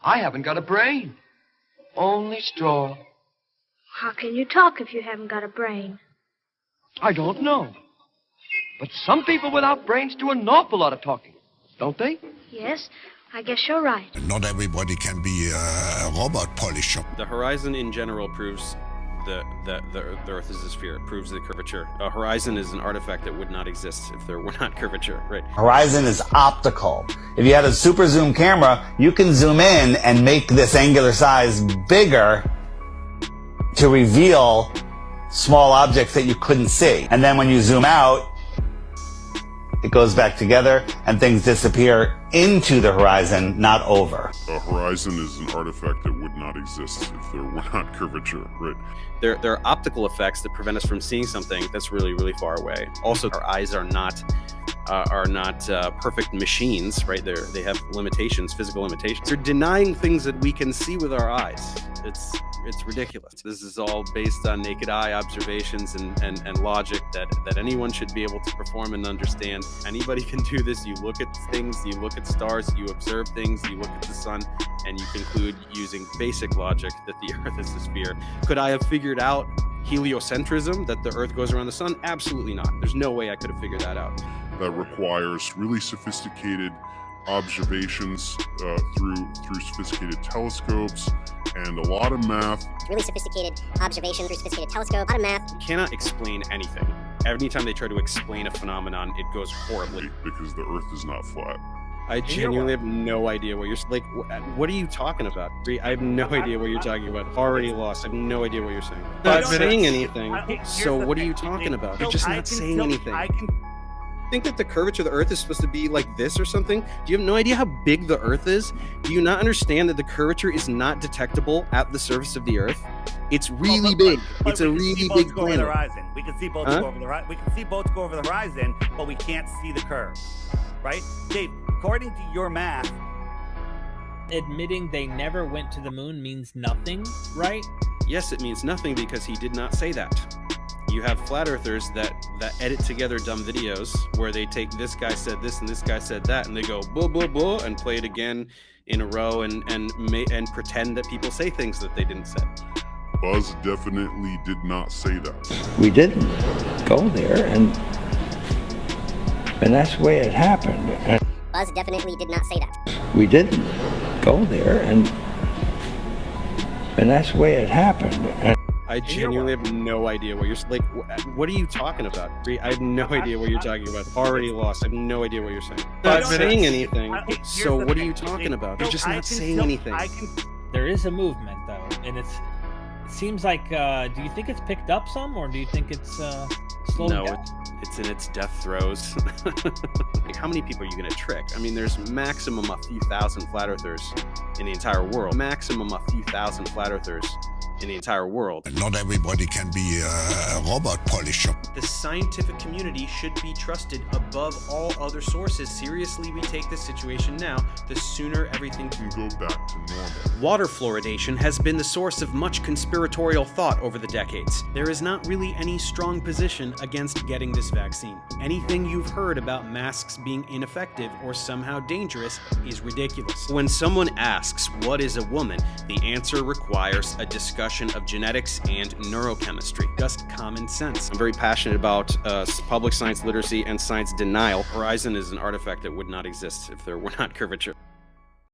I haven't got a brain. Only straw. How can you talk if you haven't got a brain? I don't know. But some people without brains do an awful lot of talking, don't they? Yes, I guess you're right. Not everybody can be a robot polisher. The horizon in general proves that the Earth is a sphere. It proves the curvature. A horizon is an artifact that would not exist if there were not curvature, right? Horizon is optical. If you had a super zoom camera, you can zoom in and make this angular size bigger to reveal small objects that you couldn't see. And then when you zoom out, it goes back together and things disappear into the horizon, not over. A horizon is an artifact that would not exist if there were not curvature, right? There are optical effects that prevent us from seeing something that's really, really far away. Also, our eyes are not perfect machines, right? They have limitations, physical limitations. They're denying things that we can see with our eyes. It's ridiculous. This is all based on naked eye observations and logic that anyone should be able to perform and understand. Anybody can do this. You look at things, you look at stars, you observe things, you look at the sun, and you conclude using basic logic that the Earth is a sphere. Could I have figured out heliocentrism, that the Earth goes around the sun? Absolutely not. There's no way I could have figured that out. That requires really sophisticated observations through sophisticated telescopes and a lot of math. Really sophisticated observation through sophisticated telescope, a lot of math. You cannot explain anything. Anytime they try to explain a phenomenon, it goes horribly. Because the Earth is not flat. I genuinely have no idea what you're like. What are you talking about? I have no idea what you're talking about. Already lost. I have no idea what you're saying. Not saying anything. So what are you talking about? You're just not saying anything. Think that the curvature of the Earth is supposed to be like this or something? Do you have no idea how big the Earth is? Do you not understand that the curvature is not detectable at the surface of the Earth? It's really big. It's a really big planet. We can see boats go over the horizon. We can see boats go over the horizon, but we can't see the curve, right? Dave, according to your math, admitting they never went to the moon means nothing, right? Yes, it means nothing because he did not say that. You have flat earthers that edit together dumb videos where they take this guy said this and this guy said that, and they go blah blah blah and play it again in a row and pretend that people say things that they didn't say. Buzz definitely did not say that. We didn't go there, and that's the way it happened. And Buzz definitely did not say that. we didn't go there, and that's the way it happened. And I genuinely have no idea what you're like. What are you talking about? I have no idea what you're talking about. Already lost. I have no idea what you're saying. Not saying anything. So what are you talking about? You're just not saying anything. There is a movement though, and it seems like. Do you think it's picked up some, or do you think it's slowed down? No, it's in its death throes. Like, how many people are you going to trick? I mean, there's maximum a few thousand flat earthers in the entire world. Maximum a few thousand flat earthers in the entire world. Not everybody can be a robot polisher. The scientific community should be trusted above all other sources. Seriously, we take this situation now, the sooner everything can go back to normal. Water fluoridation has been the source of much conspiratorial thought over the decades. There is not really any strong position against getting this vaccine. Anything you've heard about masks being ineffective or somehow dangerous is ridiculous. When someone asks, what is a woman? The answer requires a discussion of genetics and neurochemistry. Just common sense. I'm very passionate about public science literacy and science denial. Horizon is an artifact that would not exist if there were not curvature.